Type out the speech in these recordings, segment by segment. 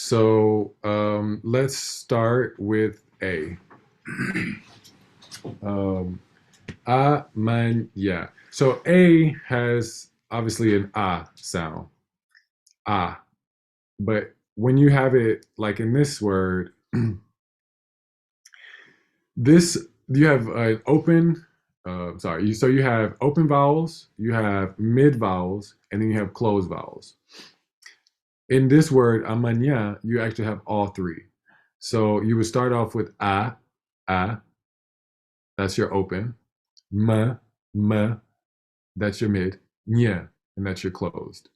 So let's start with A. um, A man ya. So A has obviously an A sound. A. But when you have it like in this word, this you have an open so you have open vowels, you have mid vowels, and then you have closed vowels. In this word amanya, you actually have all three. So you would start off with a, that's your open, m, that's your mid, nya, and that's your closed.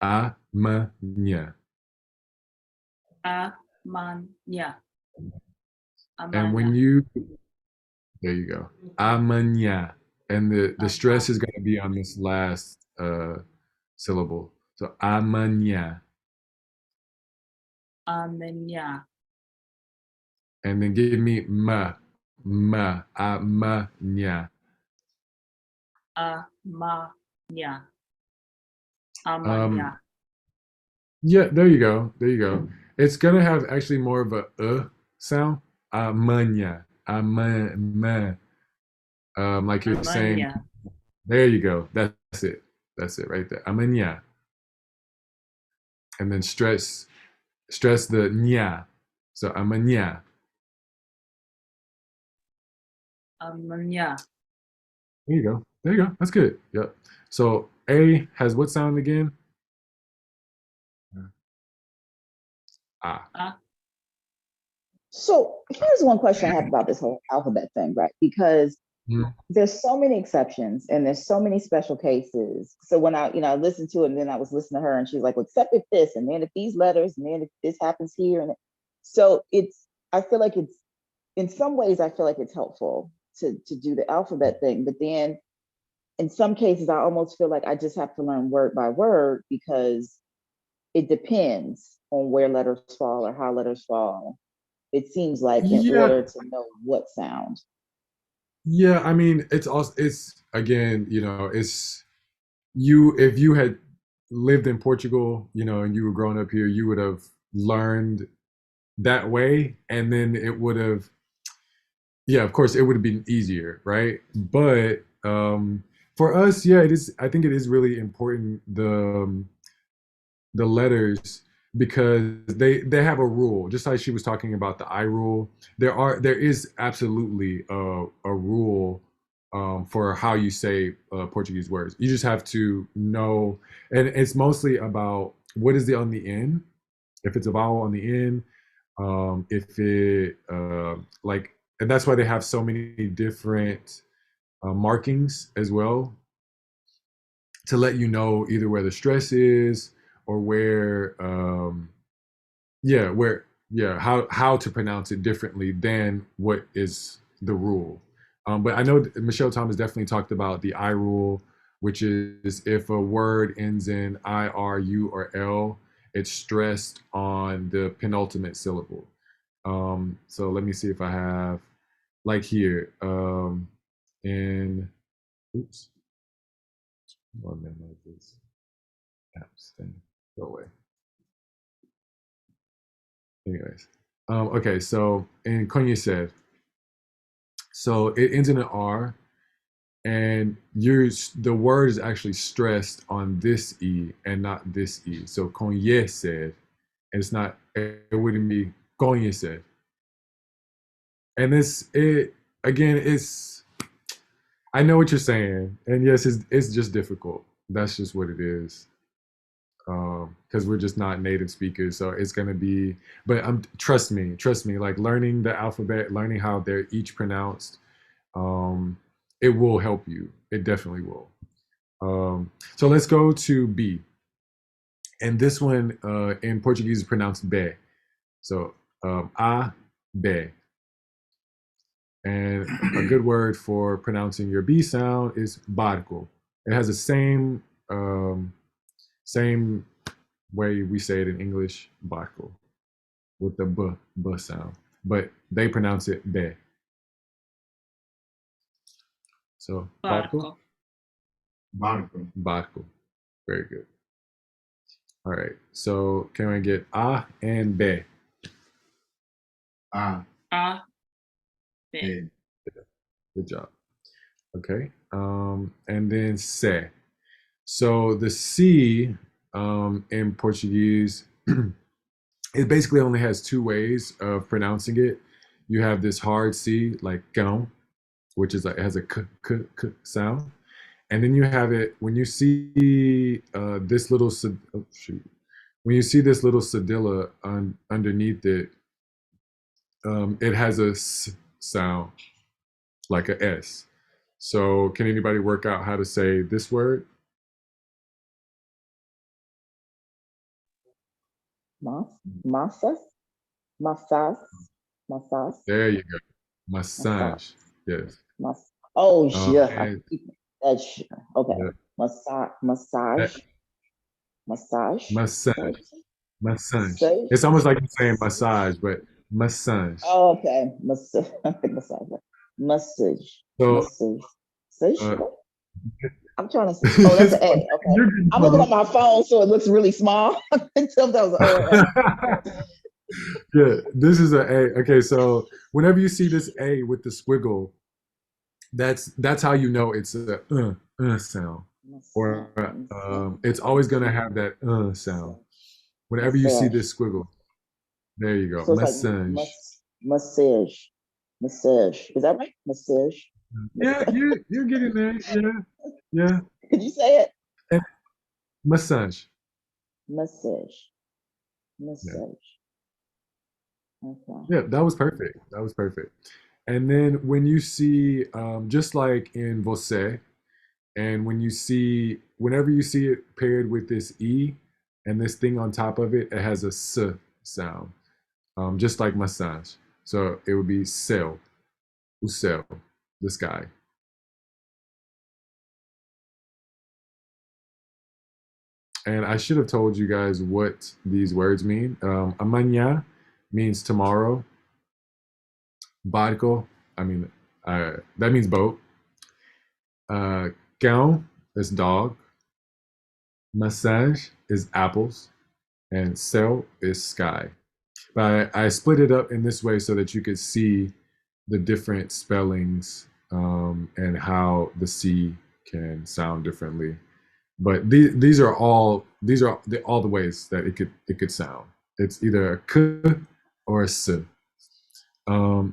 A, m, nya. Amanya. And Amanya. when you, there you go, amanya, and the stress is going to be on this last syllable. So amanya, Amanya. and then give me amanya. Amanya. Um, Amanya. yeah, there you go. There you go. It's gonna have actually more of a sound. Amanya. Amanya. Like you're saying. Amanya. There you go. That's it. That's it right there. Amanya. And then stress the nya. So amanya. Amanya. There you go. There you go. That's good. Yep. So A has what sound again? Ah. Ah. So here's one question I have about this whole alphabet thing, right? Because Mhm. there's so many exceptions and there's so many special cases. So when I listened to it and then I was listening to her and she's like, well, except if this, and then if these letters, and then if this happens here. And so I feel like it's, in some ways, I feel like it's helpful to do the alphabet thing. But then in some cases, I almost feel like I just have to learn word by word because it depends on where letters fall or how letters fall. It seems like in Yeah. order to know what sound. Yeah. I mean, it's also it's again, it's you if you had lived in Portugal, and you were growing up here, you would have learned that way, and then it would have, yeah, of course, it would have been easier, right? But for us, yeah, it is. I think it is really important the letters because they have a rule, just like she was talking about the I rule. There is absolutely a rule for how you say Portuguese words. You just have to know, and it's mostly about what is the on the end. If it's a vowel on the end, if it like, and that's why they have so many different markings as well to let you know either where the stress is or where where how to pronounce it differently than what is the rule. But I know Michelle Thomas definitely talked about the I rule, which is if a word ends in I, R, U, or L, it's stressed on the penultimate syllable. So let me see if I have like here in oops, one minute this apps thing go away. Anyways, okay, so in conhecer, so it ends in an R, and the word is actually stressed on this E and not this E. So conhecer, and it's not, it wouldn't be conhecer. And it again, I know what you're saying, and yes, it's just difficult. That's just what it is. Because we're just not native speakers, so it's gonna be. But trust me. Like learning the alphabet, learning how they're each pronounced, um, it will help you. It definitely will. So let's go to B, and this one in Portuguese is pronounced be. So a be, and a good word for pronouncing your B sound is barco. It has the same way we say it in English, barco, with the b sound, but they pronounce it be. So barco, Barco. barco, very good. All right. So can I get A and B? A, A, B. B, Good job. Okay. And then C. So the C in Portuguese, it basically only has two ways of pronouncing it. You have this hard C, like cão, which is like it has a k sound, and then you have it when you see this little oh, shoot, when you see this little cedilla underneath it, it has a s sound like a S. So can anybody work out how to say this word? Mas, massas, massas, massas, There you go. massage, Massage. Yes. mas. Oh, yeah. And That's okay. yeah, Massage, that, massage, massage, massage. Massage. massage. It's almost like you're saying massage, but massage. Oh, okay. Massage, massage, massage, So massage. Massage? uh, I'm trying to see. Oh, that's an A. Okay. you're getting I'm looking at my phone, so it looks really small. Until that was an O or A. yeah, this is a A. Okay, so whenever you see this A with the squiggle, that's how you know it's a sound, or it's always gonna have that sound. Whenever you see Massage. this squiggle, there you go. So it's like Massage. massage. Massage. Is that right? Massage. Yeah, you're getting there. Yeah, yeah. Could you say it? And massage. Massage. Yeah. Massage. Okay. Yeah, that was perfect. That was perfect. And then when you see, just like in você, and whenever you see it paired with this E and this thing on top of it, it has a S sound, just like massage. So it would be céu, o céu, the sky. And I should have told you guys what these words mean. Amanhã means tomorrow. Barco, I mean, that means boat. Cão is dog. Maçãs is apples. And céu is sky. But I split it up in this way so that you could see the different spellings and how the C can sound differently. But these are all the ways that it could sound. It's either a k or a s.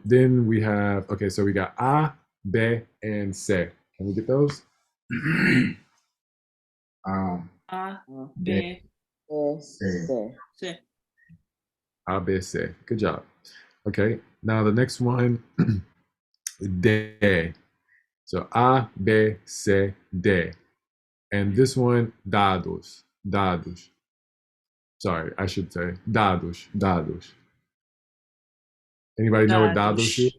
Then we have okay, so we got a, b, and c. Can we get those? A, A, B, B, C. C. A, b, c. Good job. Okay, now the next one, D. So A, B, C, D. And this one, dados. Dados. Sorry, I should say dados. Dados. Anybody know what dados is?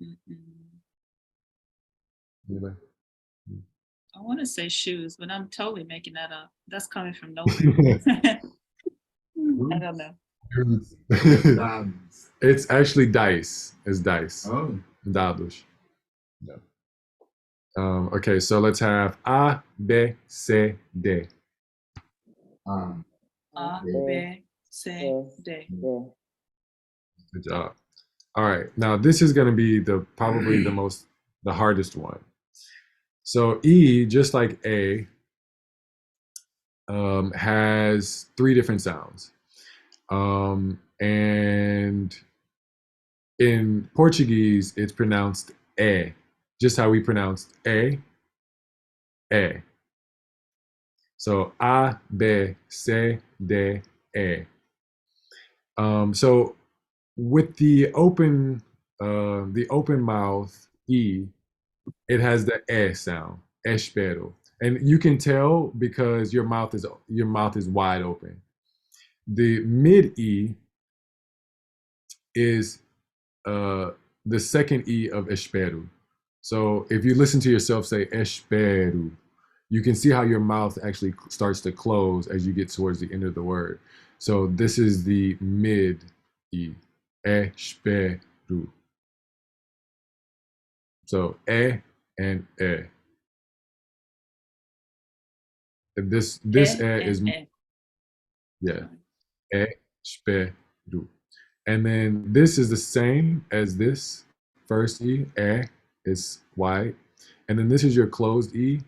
Dados. Anybody? I want to say shoes, but I'm totally making that up. That's coming from nowhere. I don't know. Dados. It's actually dice. It's dice. Oh, Dados. Yeah. Okay, so let's have A, B, C, D. A, A, B, B, C, D. D. Good job. All right, now this is going to be probably the hardest one. So E, just like A, has three different sounds. And in Portuguese, it's pronounced E, just how we pronounced E. So A, B, C, D, E. So with the open mouth E, it has the E sound, espero, and you can tell because your mouth is wide open. The mid E is the second E of espero. So if you listen to yourself say espero, you can see how your mouth actually starts to close as you get towards the end of the word. So this is the mid E, espero. So and e. This is E. yeah. Espero. And then this is the same as this first E. Is wide. And then this is your closed E,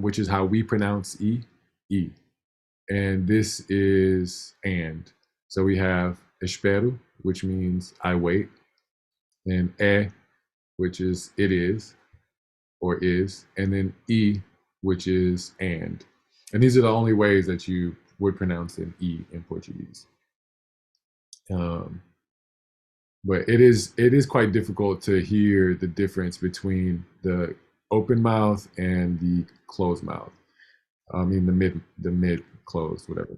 which is how we pronounce E. E. And this is and. So we have espero, which means I wait, and which is it is or is, and then E, which is and. And these are the only ways that you would pronounce an E in Portuguese. Um, but it is quite difficult to hear the difference between the open mouth and the closed mouth. I mean the mid closed, whatever.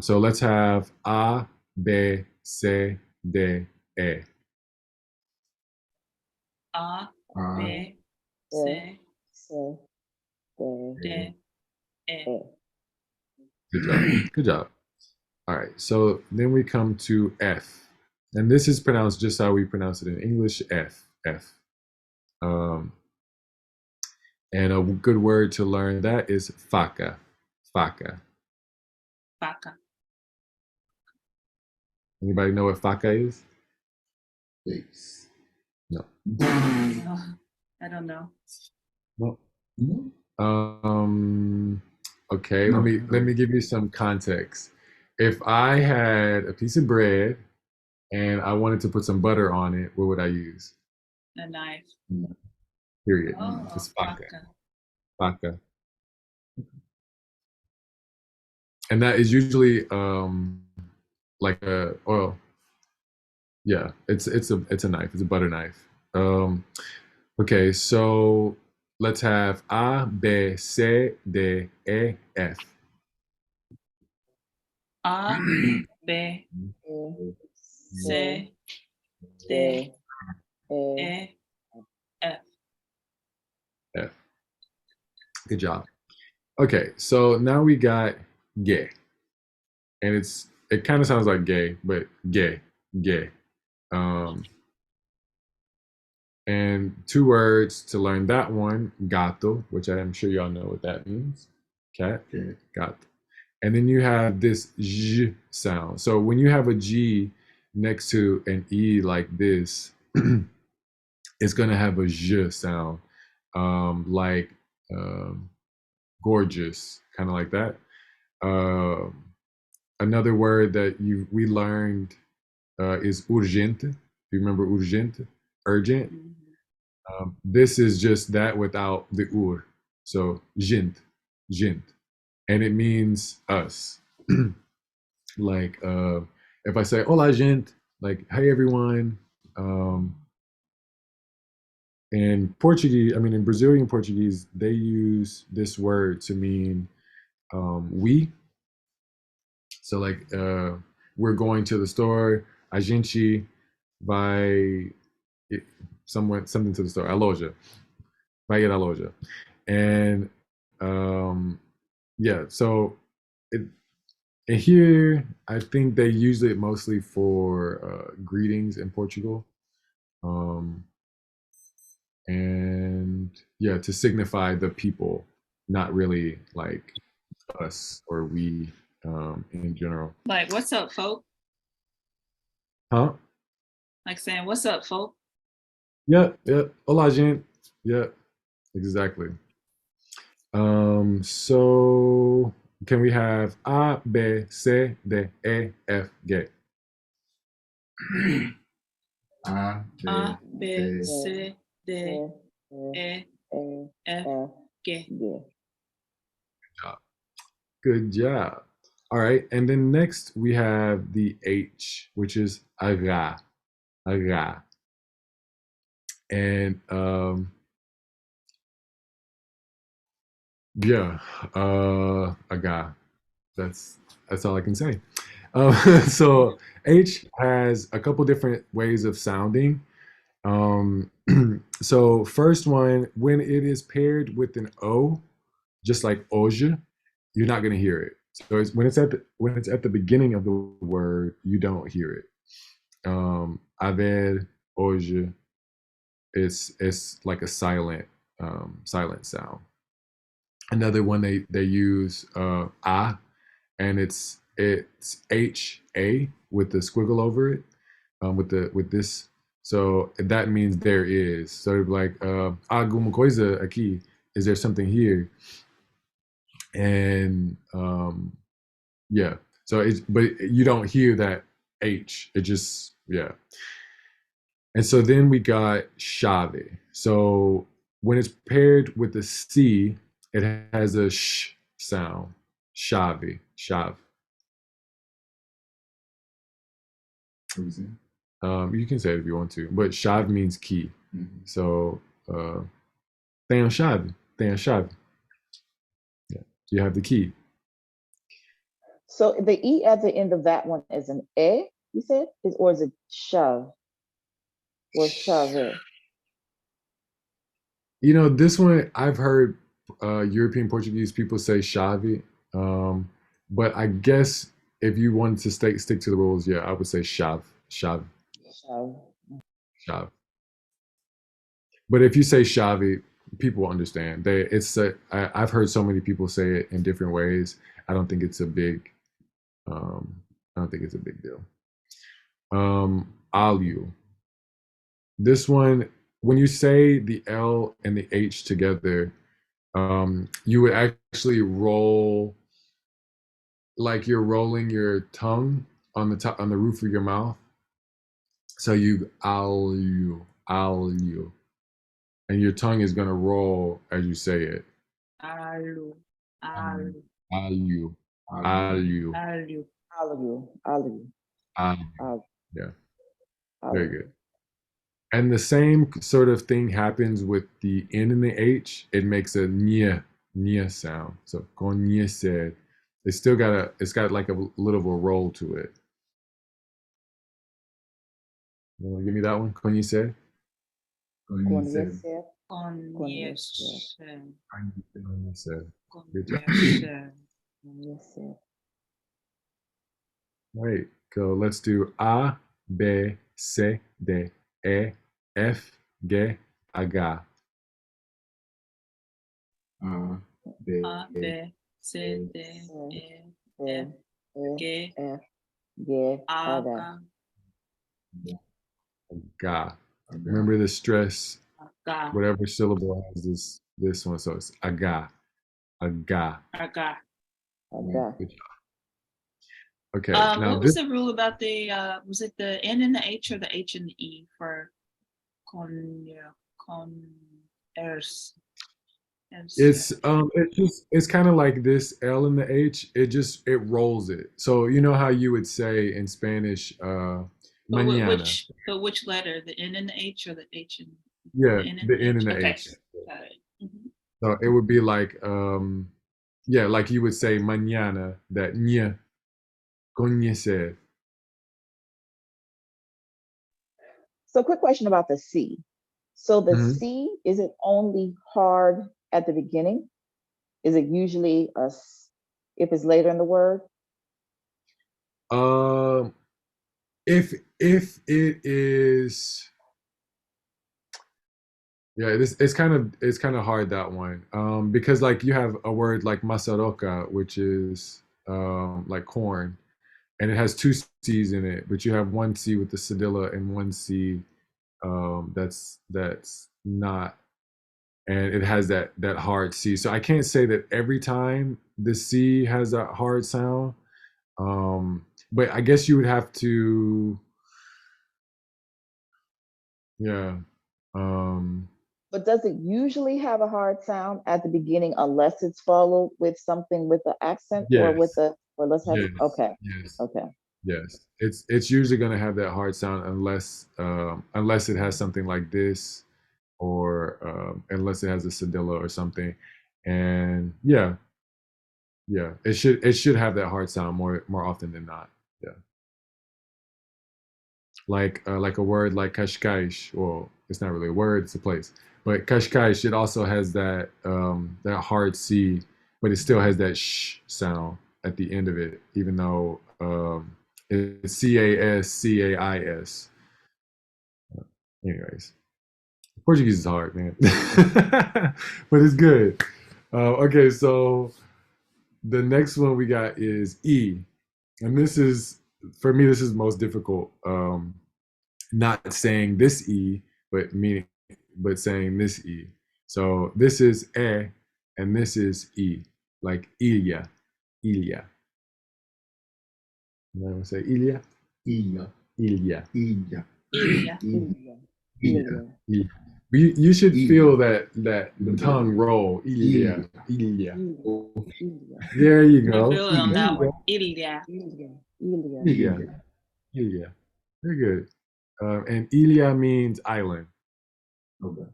So let's have A, B, C, D, E. A, uh, B, E, C, C, D, D, E. E. Good job. Good job. All right. So then we come to F. And this is pronounced just how we pronounce it in English, F. F. Um, and a good word to learn that is faca. Faca. Faca. Anybody know what faca is? face. No. No, I don't know. No. No. Um, okay, No. let me give you some context. If I had a piece of bread and I wanted to put some butter on it, what would I use? A knife. Period. Oh, It's faca. faca. Faca. And that is usually like a well, yeah, it's a knife. It's a butter knife. Okay, so let's have A, B, C, D, E, F. A, B, E, C, D, D, E. E, F. F. Good job. Okay, so now we got gay, and it kind of sounds like gay, but gay, gay. Um, and two words to learn that one: gato, which I'm sure y'all know what that means. Cat, Okay. gato. And then you have this j sound. So when you have a G next to an E like this, it's gonna have a j sound, like um, gorgeous, kind of like that. Um, Another word that we learned is urgente. Do you remember urgente? Urgent. Mhm. This is just that without the ur. So gente, gente, and it means us. Like if I say hola gente, like hey everyone. Um, in Portuguese, I mean in Brazilian Portuguese, they use this word to mean we. So like we're going to the store, a gente vai something to the store, a loja, vai ir a loja. And um yeah, so it and here I think they use it mostly for greetings in Portugal. Um and yeah, to signify the people, not really like us or we in general. Like, what's up, folk? Huh? Like saying, what's up, folk? Yeah, yeah. Hola, gente. Yeah, exactly. So can we have A, B, C, D, E, F, G? A, A, B, B, C, C, D, E, E, E, F, F, G. G. Good job. All right, and then next we have the H, which is aga, aga, and yeah, aga. That's all I can say. So H has a couple different ways of sounding. Um, so first one, when it is paired with an O, just like hoje, you're not gonna hear it. So when it's at the beginning of the word, you don't hear it. Haver, hoje, it's like a silent sound. Another one they use a, and it's ha with the squiggle over it, with this. So that means there is. So like alguma coisa aqui, is there something here? And yeah. So it's, but you don't hear that h. It just, yeah. And so then we got chave. So when it's paired with the c, it has a sh sound. Chave, chave. What was it? You can say it if you want to, but chave means key. Mm-hmm. So tem a chave, tem a chave. Yeah, you have the key. So the E at the end of that one is an E, you said? Or is it shove or shove? You know, this one I've heard European Portuguese people say chave, um, but I guess if you wanted to stick to the rules, yeah, I would say chave, chave, Shove. chave. But if you say chave, people understand. I've heard so many people say it in different ways. I don't think it's a big um, I don't think it's a big deal. Alio. This one, when you say the L and the H together, you would actually roll like you're rolling your tongue on the top on the roof of your mouth. So you alio, and your tongue is gonna roll as you say it. Alu, Um, alu, Alio, I'll alio, alu. All of you. All of you. alio. All, Yeah, all very of you. good. And the same sort of thing happens with the N and the H. It makes a nya sound. So conhecer. It's got like a little of a roll to it. You want to give me that one? Conhecer? conhecer. Conhecer. Conhecer. Conhecer, Conhecer. Good job. conhecer. Conhecer. All right. So let's do A, B, C, D, E, F, G, H. A, B, A, B, C, D, C, E, D, F, E, G, F, G, A, H. H. H. Remember the stress. H, Whatever syllable has this one. So it's H. H. H. H. Good job. Okay. Now What was this the rule about was it the N and the H or the H and the E for con, yeah, con, ers? it's kind of like this L and the H. It rolls it. So you know how you would say in Spanish, mañana. But which letter? The N and the H or the H and Yeah, the N and the the N H? and the Okay, H. got it. Mhm. So it would be like, yeah, like you would say mañana, that ña, conocer. So quick question about the C. So the Mhm. C, is it only hard at the beginning? Is it usually if it's later in the word? Um, if it is, yeah, it's kind of hard, that one, because like you have a word like masaroka, which is like corn, and it has two C's in it, but you have one C with the cedilla and one C that's not, and it has that hard C. So I can't say that every time the C has a hard sound, but I guess you would have to, yeah. Um, But does it usually have a hard sound at the beginning unless it's followed with something with the accent or with yes, the, or let's have, yes, okay, yes, okay. yes. It's usually going to have that hard sound unless it has something like this, or unless it has a cedilla or something, and yeah, yeah, it should have that hard sound more often than not. Yeah, like a word like kashkaish. Well, it's not really a word; it's a place. But kashkaish, it also has that hard C, but it still has that sh sound at the end of it, even though it's CASCAIS. Anyways, Portuguese is hard, man, but it's good. Okay, so the next one we got is E, and this is for me. This is most difficult. Not saying this E, but meaning, but saying this E. So this is E, and this is E, like Ilya, Ilya. You want to say Ilya? Ilha. Ilya. Ilha. Ilya. Ilya. Ilha. Ilya. You should Ilya. feel that the tongue roll. Ilya. Ilya. Ilya. Ilya. There you I go. feel it on that Ilya. one. Ilya. Ilya. Ilya. Ilya. Ilha. Ilya. Very good. And Ilya means island. Okay.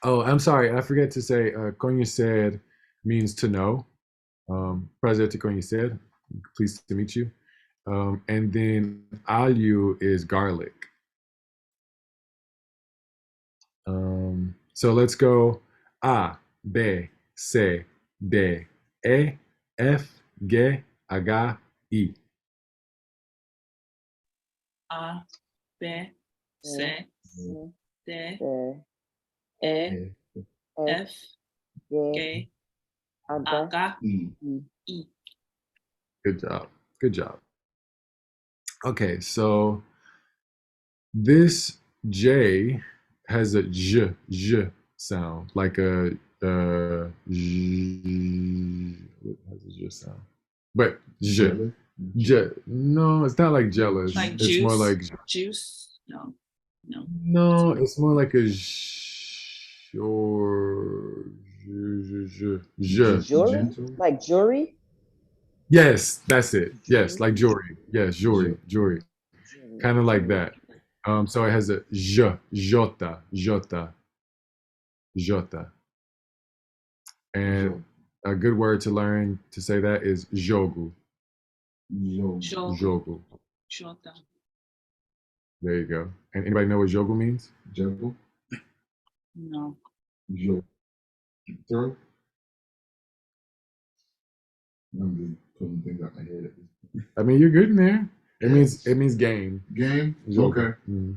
Oh, I'm sorry. I forget to say, conhecer means to know. Prazer te conhecer. Pleased to meet you. And then alho is garlic. So let's go A, B, C, D, E, F, G, H, I. A, B, C, D, E, E, F, F, G, G, H, H, I. I. Good job. Good job. Okay, so this J has a j sound, like a j, what has a j sound? But j, no, it's not like jealous. Like It's more juice. like Juice. No. No. no, it's more like a j or j. Jury? Gentle. Like jury? Yes, that's it. Yes, like jewelry. Yes, jewelry, jewelry. Kind of like that. So it has a j, jota, jota, jota. And a good word to learn to say that is jogo, Jogo. Jogo. jogo. Jota. There you go. And anybody know what jogo means? Jogo. No. Jogo. Throw. I'm just pulling things out my head. I mean, you're good in there. Yes. It means game. Game. Jogo. Okay. Mhm.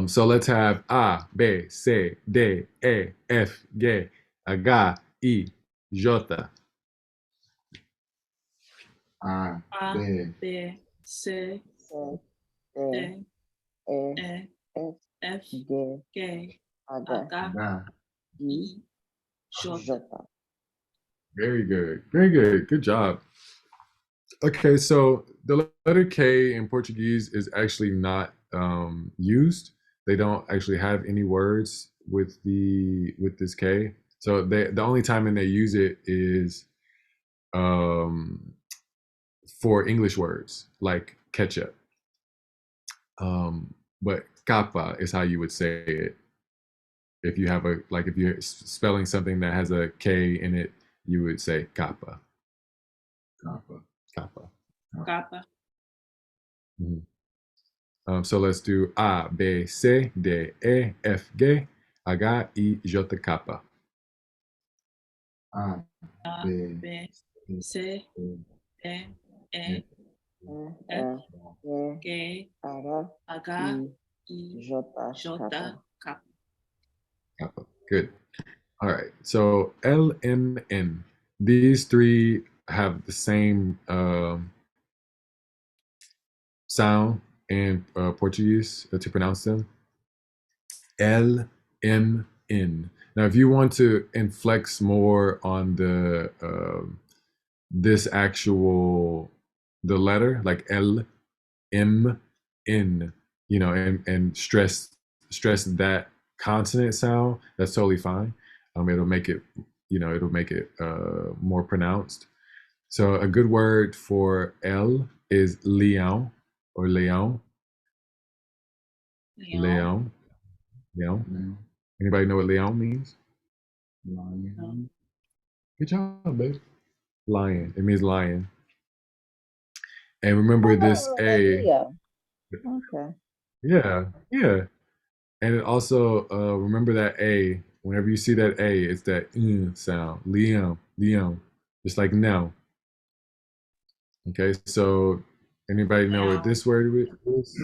So let's have A, B, C, D, E, F, G, H, I, J. A. A, B. B, C, C, D, E, E, F, F, G, G, H, H, Da. I, Jota. J. Very good. Very good. Good job. Okay, so the letter K in Portuguese is actually not used. They don't actually have any words with this K. So the only time when they use it is um, for English words like ketchup. But capa is how you would say it if you have a like if you're spelling something that has a K in it, you would say capa, Kappa. capa. Kappa. Mhm. So let's do A, B, C, D, E, F, G, H, I, J, K. A. A, B. B, C, D, E, E, F, G, G, H, H, I, I, J, J, K. Kappa. Good. All right. So L, M, N. These three have the same sound in Portuguese to pronounce them. L, M, N. Now, if you want to inflex more on the this actual the letter like L, M, N, and stress that consonant sound, that's totally fine. It'll make it, it'll make it more pronounced. So a good word for L is leão or leão, Leon. leão, leão. Now. Anybody know what leão means? Lion. Good job, babe. Lion. It means lion. And remember this Oh, like A. Leo. Okay. Yeah, yeah. And it also remember that A. Whenever you see that A, it's that sound. Liam, Liam. Just like now. Okay, so anybody know what Now. this word is?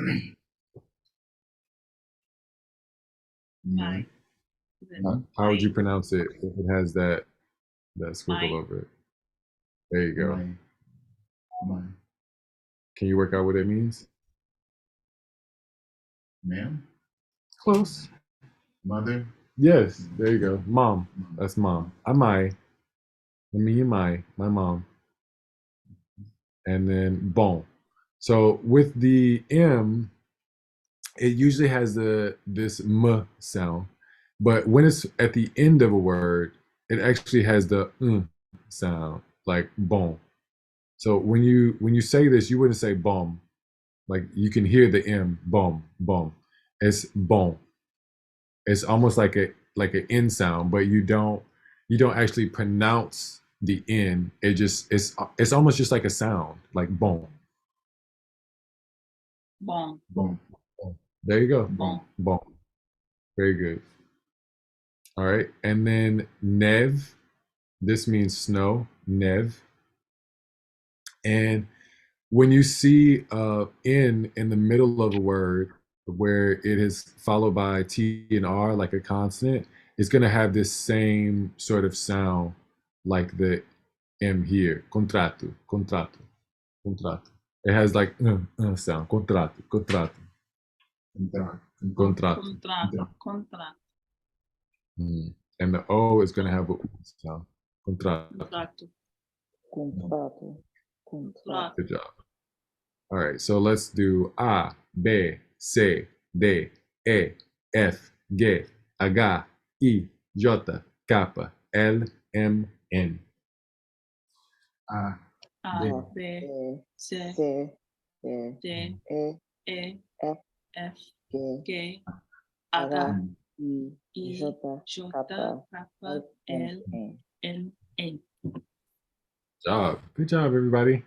No. Is it How would you might? pronounce it if it has that squiggle Might. over it? There you go. My Can you work out what it means? ma'am, Close. mother, Yes, there you go. Mom. That's mom. Amai. Me and my mom. And then bon. So with the M, it usually has this m sound, but when it's at the end of a word, it actually has the sound, like bon. So when you say this, you wouldn't say bomb. Like you can hear the M, bomb, bomb. It's bon. It's almost like an N sound, but you don't actually pronounce the N. It's almost just like a sound, like bon. Bon. bon, There you go. Bon. Bon. Very good. All right. And then nev, this means snow, nev. And when you see in the middle of a word where it is followed by T and R like a consonant, it's going to have this same sort of sound like the M here. Contrato, contrato, contrato. It has like sound. Contrato, contrato, entrar, contrato. Contrato. Contrato. Mm. And the O is going to have a sound. Contrato. Contrato. Contrato. Contrato. Good job. All right, so let's do A, B, C, D, E, F, G, H, I, J, K, L, M, N. A, A, B, B, C, C, D, E, E, F, F, G, G, H, H, I, I, J, J, K, K, L, L, N. M, N. Job. Good job, everybody.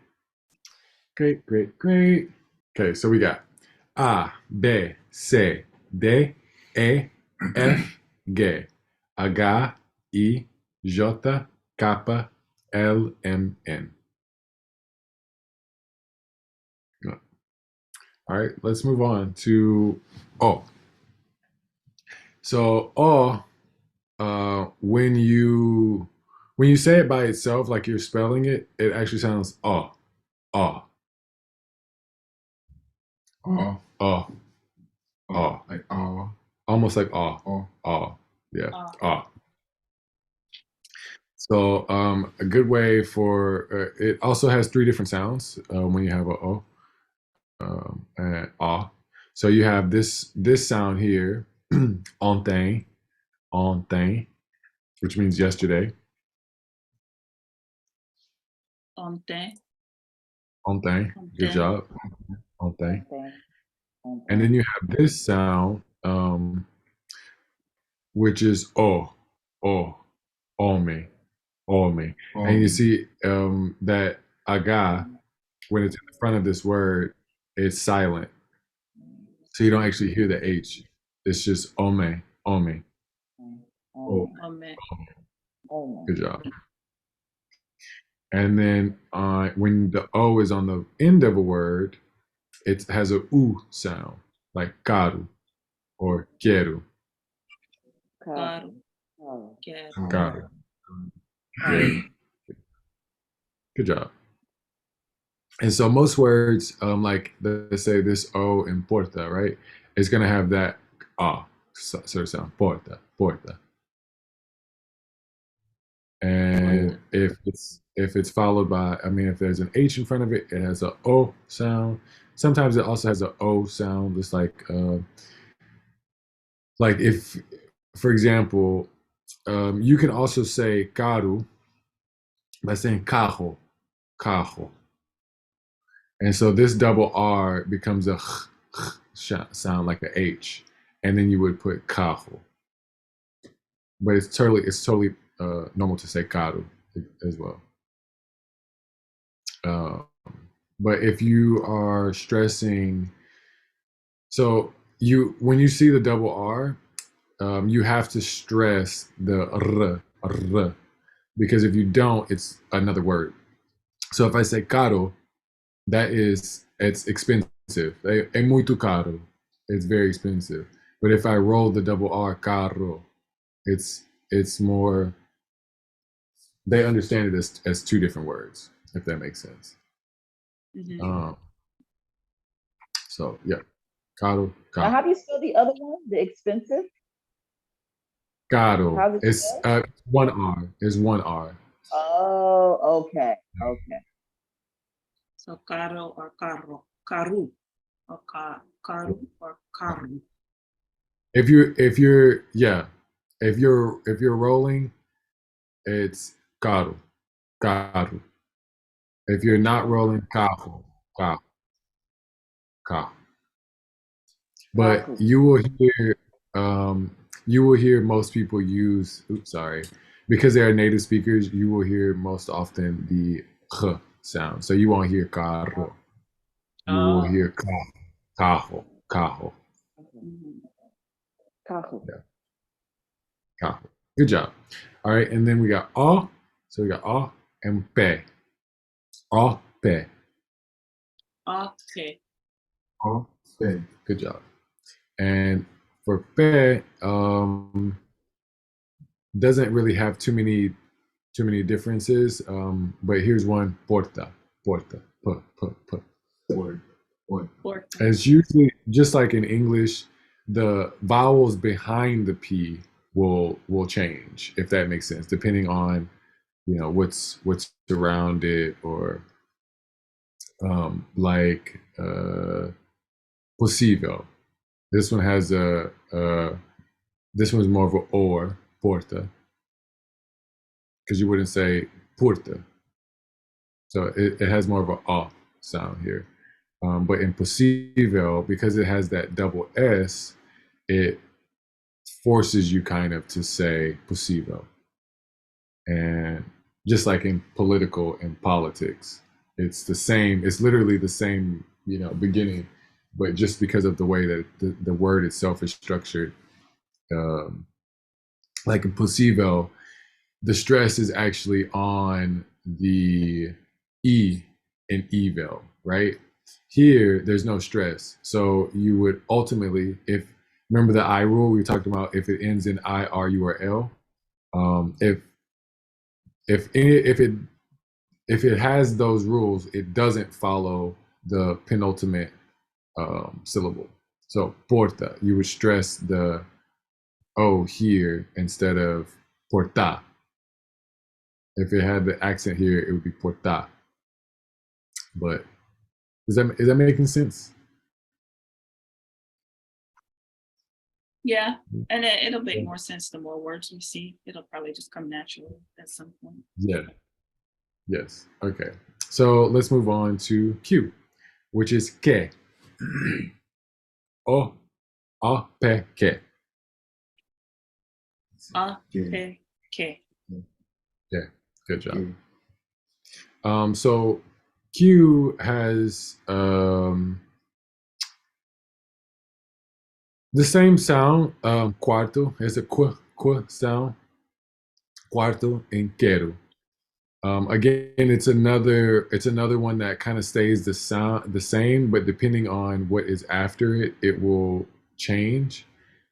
Great, great, great. Okay, so we got A, B, C, D, E, F, G, H, I, J, K, L, M, N. All right, let's move on to O. So O, when you say it by itself, like you're spelling it, it actually sounds O, O, oh, O, oh, like oh, almost like O, oh, O. Yeah, Ah. O. So a good way for it also has three different sounds when you have a O and A. So you have this sound here, ontem, ontem, which means yesterday, Ontem. ontem. Good Ontem. job, ontem. Ontem, And then ontem. you have this sound, which is o, ome, ome. And you see that aga, when it's in the front of this word, it's silent. So you don't actually hear the H. It's just ome, ome. Oh, Omen. good job. And then when the O is on the end of a word, it has a U sound, like caro or quero. Caro. Caro. Quero. Caro. Caro. Good job. And so most words, like let's say this O in porta, right? It's gonna have that sort of sound, porta, porta. And if it's followed by, I mean, if there's an H in front of it, it has a O sound. Sometimes it also has a O sound, just like if, for example, you can also say caro by saying carro, carro. And so this double R becomes a sound like a H, and then you would put carro. But it's totally normal to say caro as well. Uh, but if you are stressing, so you when you see the double R, you have to stress the r, because if you don't, it's another word. So if I say caro, it's expensive. É muito caro. It's very expensive. But if I roll the double R, carro, It's more, they understand it as two different words, if that makes sense. Mhm. So yeah, caro, Now, caro, how do you spell the other one? The expensive? caro. How's it spelled? It's one R. It's one R. Oh, okay. Okay. So caro or carro, caru, or caru or carro. If you're yeah, if you're rolling, it's caro, caro. If you're not rolling, cajo, cajo, cajo. But Kahu. you will hear most people use, oops, sorry, because they are native speakers, you will hear most often the h sound. So you won't hear carro. You will Oh. hear cajo, cajo. Mhm. Kahu. Yeah, cajo. Good job. All right, and then we got o. So we got o and pe. O, pe. Okay. O, pe. Good job. And for pe, doesn't really have too many differences. But here's one: porta, porta, p. Word. Word. Porta. It's usually just like in English, the vowels behind the p will change, if that makes sense, depending on what's around it, or like possível. This one has this one's more of a or, porta, because you wouldn't say porta. So it has more of a sound here. But in possível, because it has that double S, it forces you kind of to say possível. And just like in political and politics, it's the same. It's literally the same, beginning, but just because of the way that the word itself is structured, um, like in possível, the stress is actually on the E in evil, right? Here, there's no stress. So you would ultimately, if remember the I rule we talked about, if it ends in I, R, U, or L, if if it has those rules, it doesn't follow the penultimate syllable. So porta, you would stress the O here instead of porta. If it had the accent here, it would be porta. But is that making sense? Yeah. And it'll make more sense the more words we see. It'll probably just come naturally at some point. Yeah. Yes. Okay. So let's move on to Q, which is que. O, a, pe, que. Okay. Okay. Yeah. Good job. Yeah. So Q has the same sound, quarto. It's a qu sound, quarto and quero. Again, it's another one that kind of stays the same, but depending on what is after it, it will change.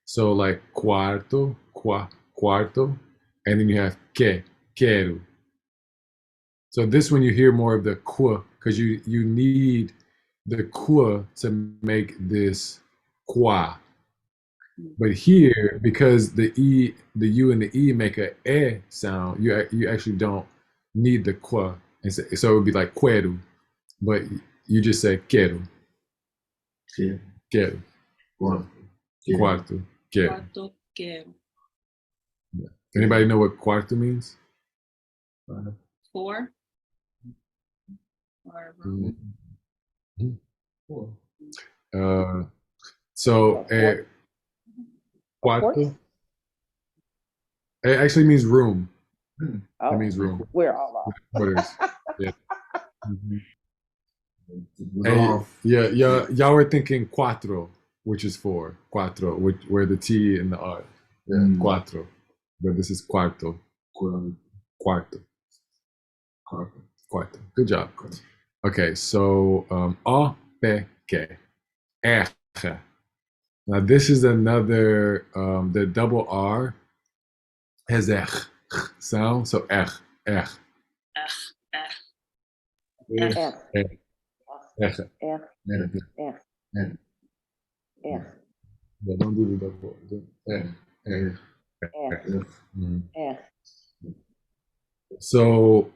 So like cuarto, cuarto, and then you have que, quero. So this one you hear more of the qu, because you need the qu to make this qua. But here, because the U and the E make a sound, you actually don't need the qua, and so it would be like quero, but you just say quero, Yeah. quero, Word. Yeah. quarto, quero. Quarto quero. Yeah. Anybody know what quarto means? 4 or room. Mhm. Four. Uh, so A fourth? quarto, it actually means room. Hmm. It Oh, means room. we're all off. Quarters. Yeah. Mhm. It was And off. yeah, y'all were thinking cuatro, which is four, cuatro, where the T and the R. Yeah, cuatro. But this is cuarto, Quarter. cuarto, Quarter. cuarto. Good job. Okay, so o, pe, que, eje. Now this is another, the double R has that sound. So Ech, ech, eh, Ech, eh, eh, ech, eh, ech, eh. ech, Yeah, don't do the double. ech, Mhm. ech. So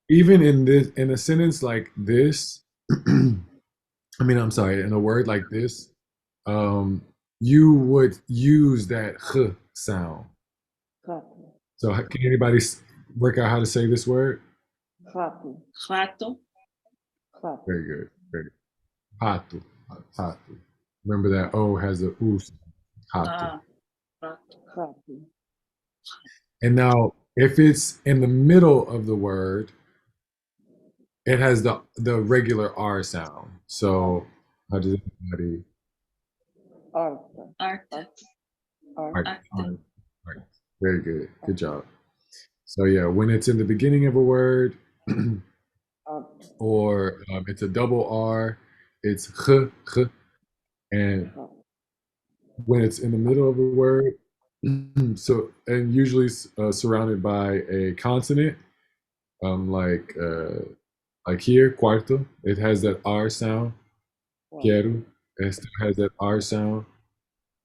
even in a sentence like this, I mean, I'm sorry, in a word like this, um, you would use that h sound. Rato, So can anybody work out how to say this word? rato, rato, rato. Very good. Very good. Pato. Pato. Remember that O has a U sound. Pato. rato. Rato. And now, if it's in the middle of the word, it has the regular R sound. So how does anybody? Horta, Arte, Art, horta, arte. art. Very good. Good job. So yeah, when it's in the beginning of a word, horta, or it's a double R, it's h, h, and rato. when it's in the middle of a word, so and usually surrounded by a consonant, like here, cuarto, it has that R sound. Quero, it still has that R sound.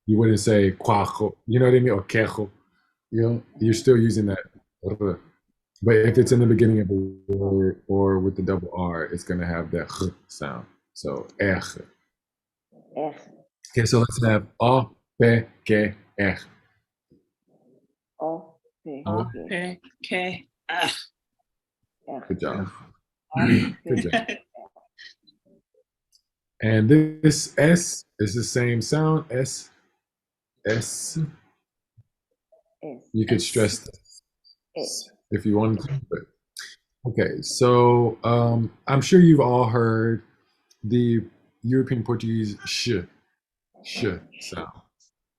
You wouldn't say cuajo, you know what I mean, or quejo. You know, you're still using that. But if it's in the beginning of a word or with the double R, it's going to have that sound. So, Ech, okay, so let's have o, pe, que, o, p, O, que, pe, que, ech. ech. Good job. O, Good p, job. And this S is the same sound. S, S. s, You could S. stress s. this if you wanted to. But okay, so I'm sure you've all heard the European Portuguese sh sound.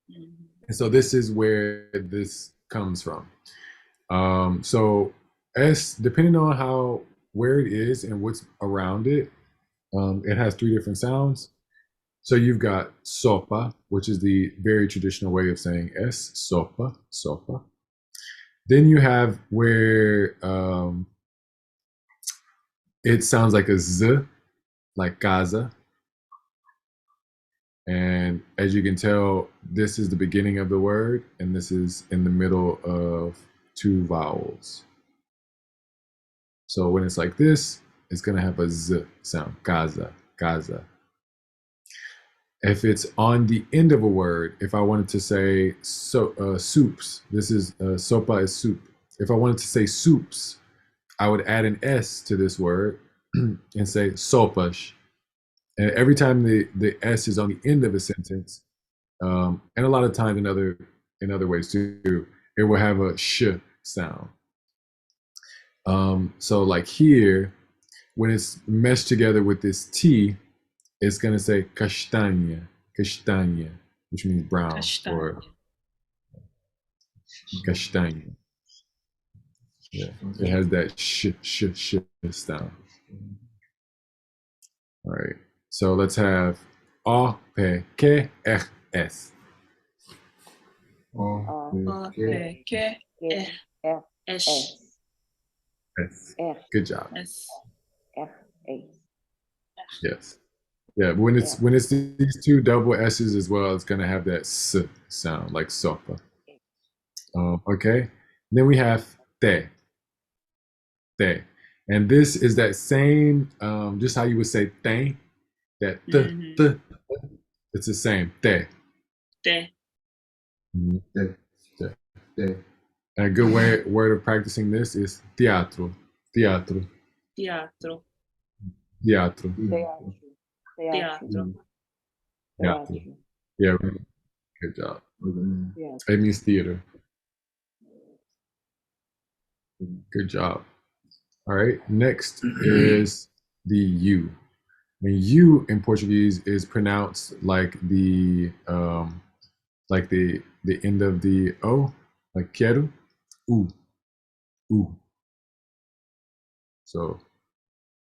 Mhm. And so this is where this comes from. So S, depending on how where it is and what's around it, it has three different sounds. So you've got sopa, which is the very traditional way of saying S, sopa, sopa. Then you have where it sounds like a Z, like Gaza. And as you can tell, this is the beginning of the word, and this is in the middle of two vowels. So when it's like this, it's going to have a Z sound, Gaza, Gaza. If it's on the end of a word, if I wanted to say soups, this is sopa is soup. If I wanted to say soups, I would add an S to this word and say sopas. And every time the S is on the end of a sentence, and a lot of times in other ways too, it will have a sh sound. So like here, when it's meshed together with this T, it's gonna say castanha, castanha, which means brown Castanho. or castanha. Yeah, it has that sh sound. All right. So let's have A, P, K, R, S. O, O, O, P, pe, que, que, f, esh. s. S. F, Good job. S. f, s. Yes. Yeah, when it's F, when it's these two double S's as well, it's gonna have that S sound like sopa. Okay. Then we have te, te, and this is that same, just how you would say thing, that Mhm. t. It's the same te. Te. Mhm. T, Te. T, And a good word of practicing this is teatro, teatro, Teatro. teatro, teatro, teatro, Teatro. teatro. teatro, Yeah, good job. teatro. It means theater. Good job. All right. Next is the U. And U in Portuguese is pronounced like the end of the O, like quero, u, u. So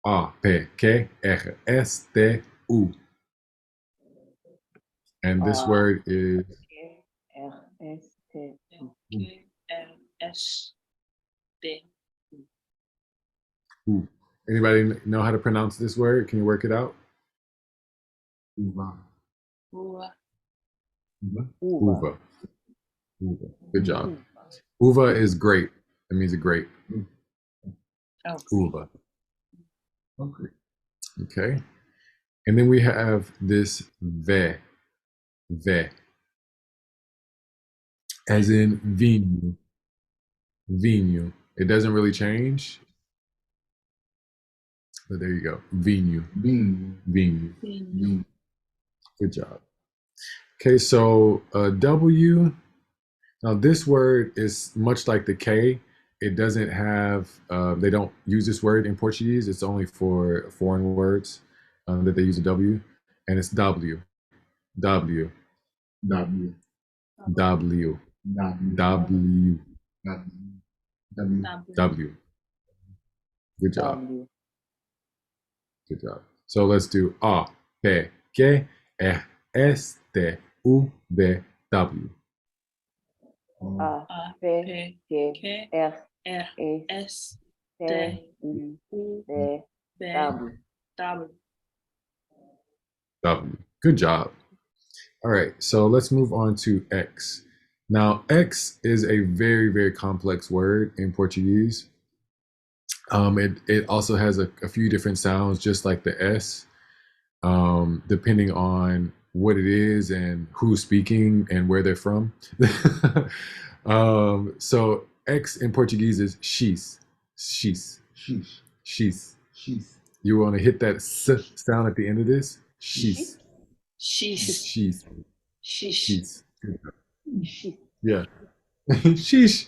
A, P, Q, R, S, T, U. And this A, word is Q, R, S, T, U. Que, S, B. Ooh. Anybody know how to pronounce this word? Can you work it out? Uva. Uva. Uva. Uva. Uva. Good job. Uva is great. It means a grape. Oh, Uva. Okay. Okay. And then we have this ve. Ve. As in vinho. Vinho. It doesn't really change. But there you go. Vinho. Bean. Vinho. Bean. Good job. Okay, so W. Now this word is much like the K. It doesn't have. They don't use this word in Portuguese. It's only for foreign words that they use a W, and it's W. W. W. W. W. W. W. W. Good job. W. Good job. So let's do A, P, Q, R, S, T, U, V, W. A, A, P, P, Q, Q, R, R, S, S, T, T, U, U, V, V, W. W. W. Good job. All right, so let's move on to X. Now, X is a very, very complex word in Portuguese. It also has a few different sounds, just like the S, depending on what it is and who's speaking and where they're from. So X in Portuguese is X, X, Sheesh. X. Sheesh. You want to hit that S sound at the end of this? X, Sheesh. X, Sheesh. X. She. Yeah. Sheesh.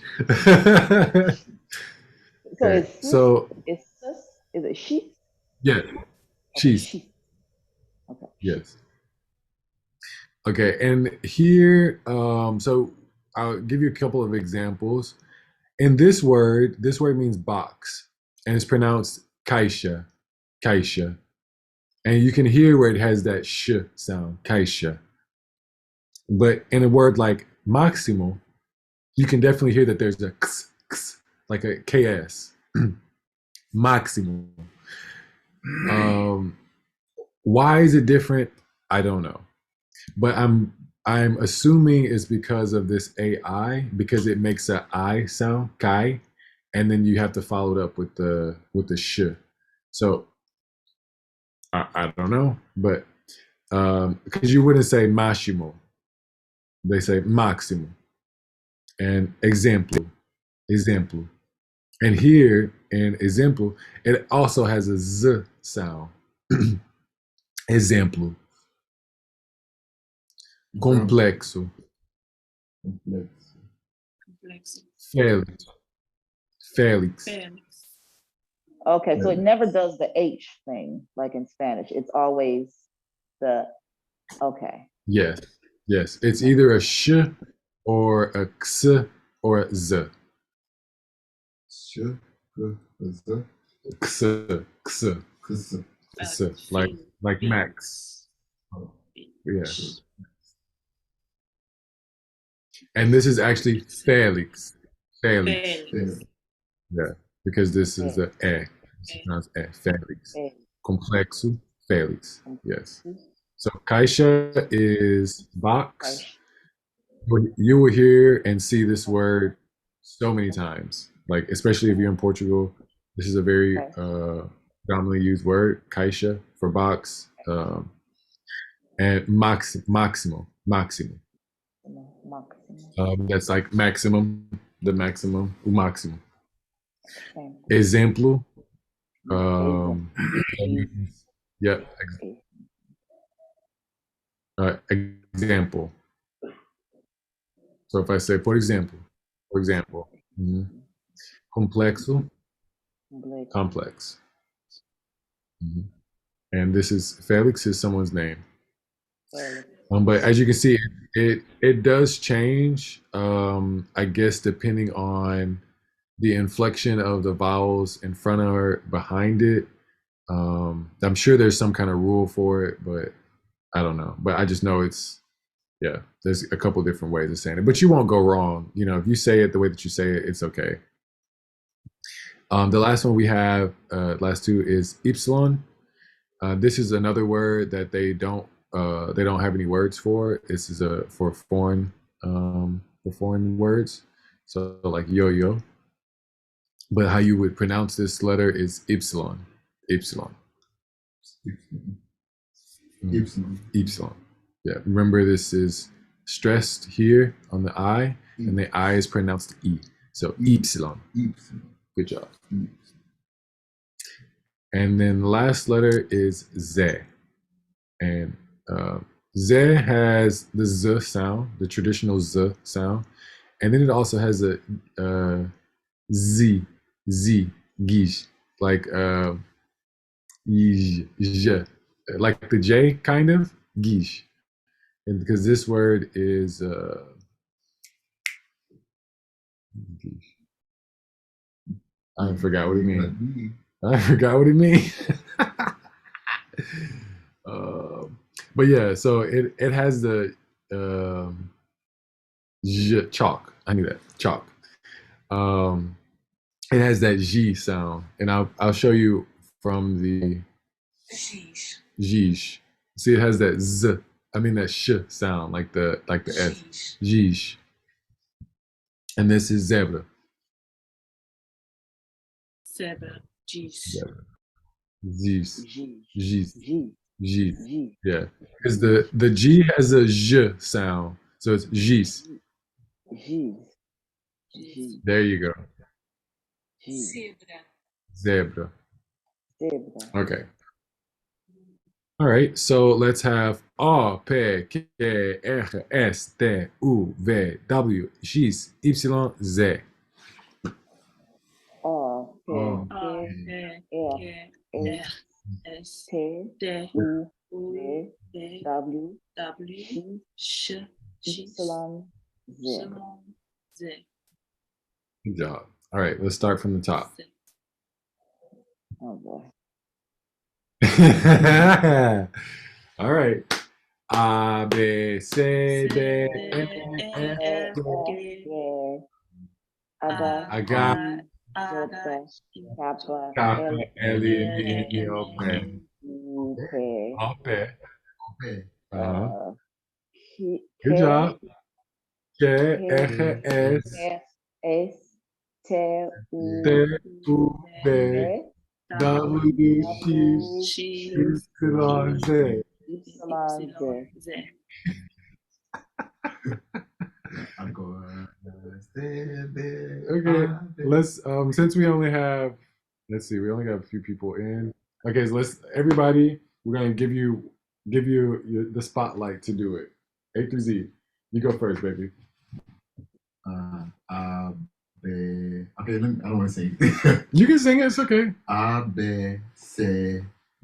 So Okay, it's sis, so it's sis, is it she? yeah, Okay, she's she. Okay. yes. Okay, and here, so I'll give you a couple of examples. In this word means box, and it's pronounced caixa, caixa, and you can hear where it has that sh sound, caixa. But in a word like maximo, you can definitely hear that there's a x, x like a ks, maximo. Um, why is it different? I don't know. But I'm assuming it's because of this AI because it makes a I sound kai, and then you have to follow it up with the sh. So I don't know, but because you wouldn't say máximo, they say máximo and exemplo, exemplo, and here in exemplo it also has a z sound, exemplo, complexo, Complex. Complex. Felix, Felix. Felix. Okay, so it Yeah. never does the H thing like in Spanish. It's always the okay. Yes, yes. It's either a sh or a x or a z. Sh. K. Z. X, x, Kus. x, like Max. Yeah. And this is actually Felix. Felix. Felix. Yeah, because this is the Felix. e. It's pronounced e. Felix. Felix. Complexo. Felix. Yes. Complexo. So caixa is box. Caixa. You will hear and see this word so many times, like especially if you're in Portugal. This is a very commonly used word, caixa for box, and maximo, maximo. Maximo. That's like maximum, the maximum, o máximo. Same. Exemplo. Exemplo. Yeah. Example. So if I say, por example, complexo, Complexo. complex. And this is Felix is someone's name. Felix. But as you can see, it does change. I guess depending on the inflection of the vowels in front or behind it. I'm sure there's some kind of rule for it, but I don't know. But I just know it's Yeah, there's a couple different ways of saying it, but you won't go wrong. You know, if you say it the way that you say it, it's okay. The last one we have, last two, is ypsilon. This is another word that they don't have any words for. This is for foreign words. So like yo-yo. But how you would pronounce this letter is ypsilon. Ypsilon. Epsilon. Ypsilon. Yeah. Remember, this is stressed here on the I, and the I is pronounced E. So ypsilon. Epsilon. Good job. And then the last letter is Z. And Z has the Z sound, the traditional Z sound. And then it also has a Z, Gish, like J, like the J kind of, Gish. And because this word is I forgot what it means. I forgot what it means. But yeah, so it has the chalk. I knew that chalk. It has that G sound, and I'll show you from the Sheesh. Gish. See, it has that Z. I mean that sh sound, like the S. Gish. And this is zebra. Zebra. Jeez. Zebra. Zis. G, Gis. G, Gis. G, Yeah, because the G has a J sound, so it's Gis. G, G, There you go. G, Zebra. Zebra. zebra. Okay. All right. So let's have A, P, Q, R, S, T, U, V, W, X, Y, Z. A, P, A, A, Q, P, R, Q, S, R, S, T, T, U, U, V, V, W, W, X, Sh, Y, X, Z. Z. Good job. All right. Let's start from the top. Z. Oh boy. All right. A, B, C, D, E, F, F, G, G, Yeah. Aga, H, Jota, Kappa, K, L, L, L, M, N, O, P. U, P, A, P. Uh-huh. Good K, job. K, K, R, S, F, S, T, T, U, U, V, V, W, W, X, X, Y, Z. Y, Z. Z. I'm going to stay there. Okay, let's since we only have, let's see, we only got a few people in. Okay, so let's everybody, we're gonna give you the spotlight to do it. A through Z. You go first, baby. B. Okay, I don't want to sing. it. You can sing it, it's okay. A, B, C,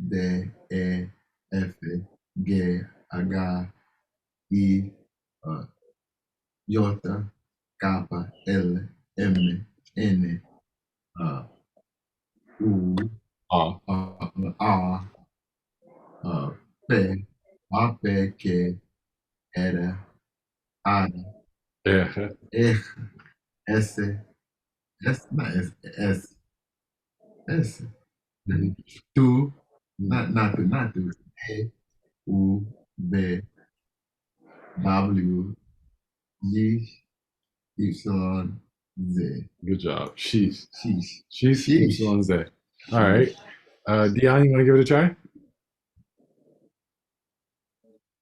D, E, F, G, H, I, J, K, L, M, N, U, Ah. A, P, A, P, Q, R, A, Yeah. E, S, not S, S, S, Mhm. tu, not tu, E, U, B, W, G, Y, Z. Good job. Sheesh. Sheesh. Sheesh. Sheesh. Y, Z. All right. Dion, you want to give it a try?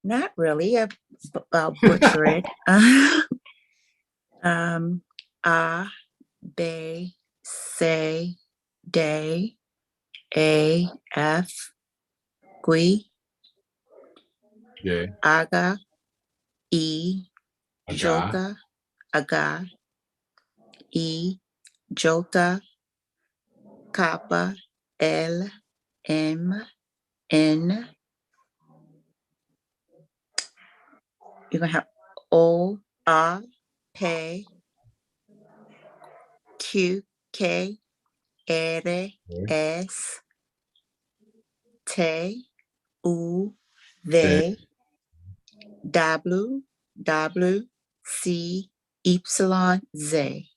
Not really. I'll butcher it. A, B, C, D, E, F, G, Yeah. Aga, E, Aga. Jota, Aga, E, Jota, Kappa, L, M, N. You're going to have O, A, P, Q, K, R, S, T, U, Yeah. V, W, W C Y Z.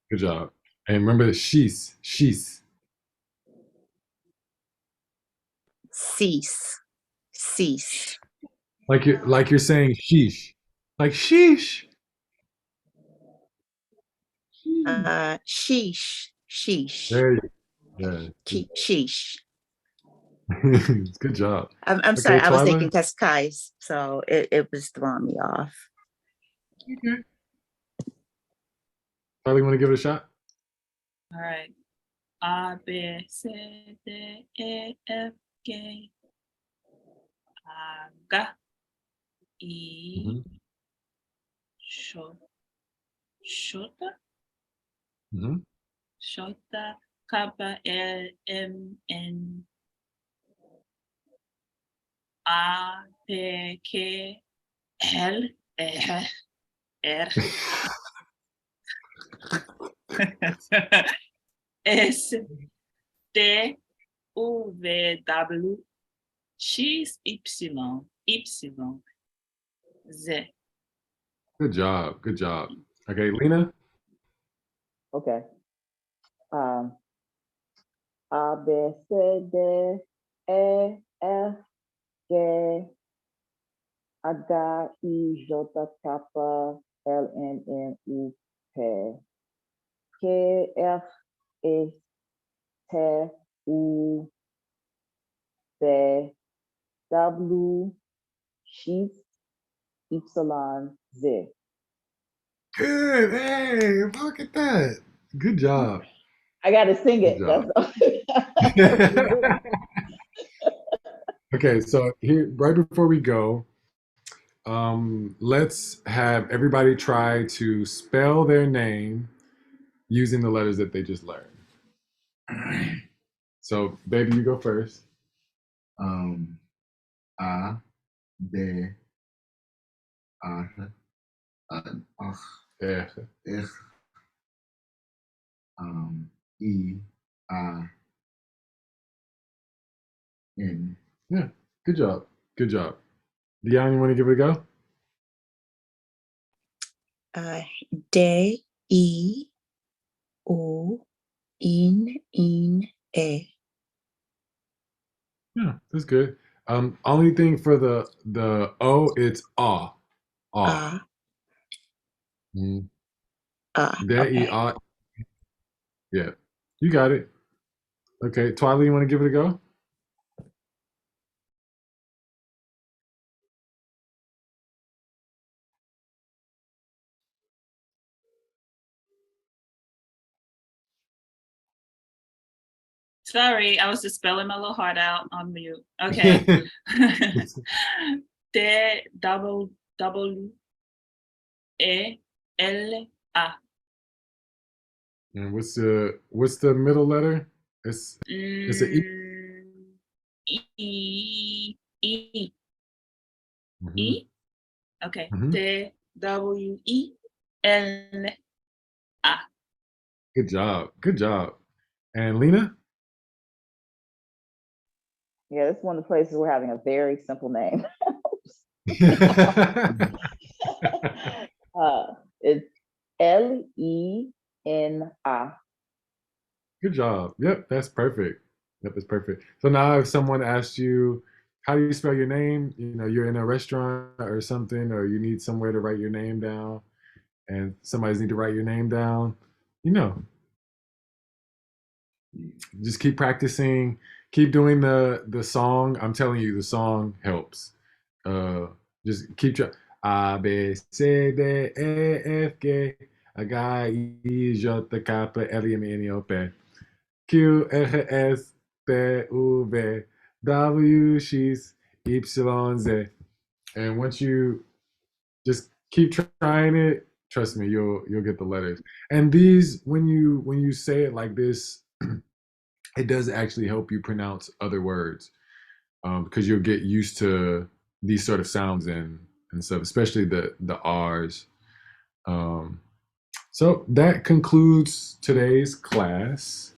Good job. And remember the she's. Cease. Cease. Like you're saying sheesh. Like sheesh. Sheesh. Sheesh. There you go. Sheesh. Yeah. Good job. I'm Okay, sorry, I was Twyla. thinking Cascais, so it was throwing me off. Okay. Twyla, you want to give it a shot? All right. A, B, C, D, E, F, G, H, I, Mm-hmm. Shota, Mm-hmm. Shota, Kappa, L, M, N, A, P, K, L, R, S, T, U, V, W, X, Y, Z. Good job. Good job. Okay, Lena. Okay. Um, A, B, C, D, E, F, G, H, I, J, K, L, M, N, O, P, Q, R, S, T, U, V, W, X, Y, Z. Good. Hey, look at that. Good job. I got to sing Good it. job. That's Okay, so here, right before we go, let's have everybody try to spell their name using the letters that they just learned. So, baby, you go first. A, B, R, ach, Yeah. ich, I, A, N. Yeah. Good job. Good job. Dion, you want to give it a go? D I O N E. Yeah, that's good. Only thing for the O, it's ah, ah. Ah. Mm. There, Okay. ah. Yeah, you got it. Okay, Twyla, you want to give it a go? Sorry, I was just spelling my little heart out on mute. Okay. T, W, E, L, A. And what's the middle letter? It's a E. E, E, Hmm. E. Okay. Hmm. T, W, E, L, A. Good job. Good job. And Lena? yeah, that's one of the places we're having a very simple name. It's Lena. Good job. Yep, that's perfect. Yep, that's perfect. So now if someone asks you, how do you spell your name? You're in a restaurant or something, or you need somewhere to write your name down, and somebody's need to write your name down, you know, just keep practicing, keep doing the song. I'm telling you, the song helps. Uh, just keep trying. A B C D E F G H I J K L M N O P Q R S T U V W X Y Z. And once you just keep trying it, trust me, you'll get the letters. And these, when you say it like this, it does actually help you pronounce other words, because you'll get used to these sort of sounds and stuff, especially the R's. So that concludes today's class.